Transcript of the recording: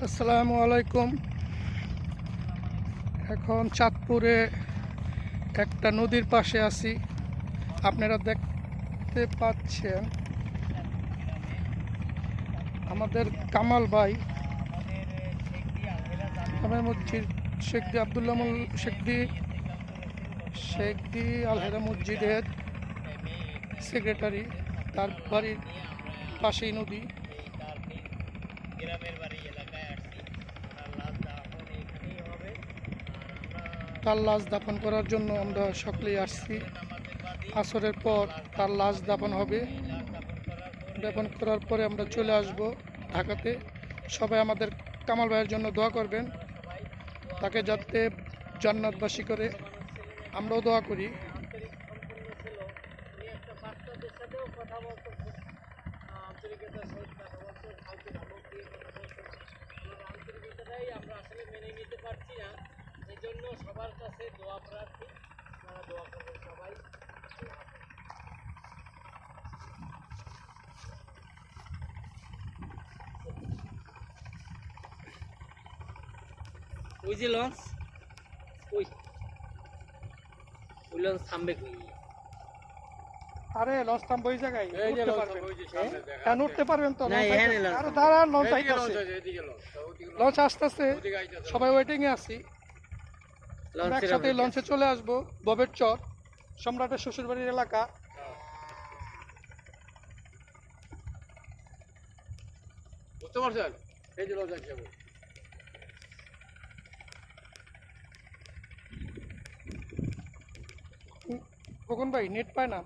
আসসালামু আলাইকুম। এখন চাঁদপুরে একটা নদীর পাশে আছি। আপনারা দেখতে পাচ্ছেন আমাদের কামাল ভাই জামে মসজিদ শেখদি আবদুল্লাহ শেখদি আলহেরা মসজিদের সেক্রেটারি, তার বাড়ির পাশেই নদী। তার লাশ দাফন করার জন্য আমরা সকলেই আসছি। আসরের পর তার লাশ দাফন হবে। দাফন করার পরে আমরা চলে আসব ঢাকাতে। সবাই আমাদের কামাল ভাইয়ের জন্য দোয়া করবেন, তাকে যাতে জান্নাতবাসী করে। আমরাও দোয়া করি। আমরা আসলে মেনে নিতে পারছি না, এই জন্য সবার কাছে দোয়া প্রার্থী, আপনারা দোয়া করবেন সবাই। ওই যে লঞ্চ, ওই ওই লঞ্চ থামবে কি? আরে লঞ্চ থামবে ওই জায়গায়, উঠতে পারবেন তো? না, এখানে লঞ্চ আরে দাঁড়ান, লঞ্চ আইতাছে, লঞ্চ আসতেছে, সবাই ওয়েটিং এ আছি। একসাথে লঞ্চে চলে আসবো। ববের চর, সম্রাটের শ্বশুরবাড়ির এলাকা। বুঝতে পারছেন? এই যে লঞ্চ আছে। খোকন ভাই নেট পায় না।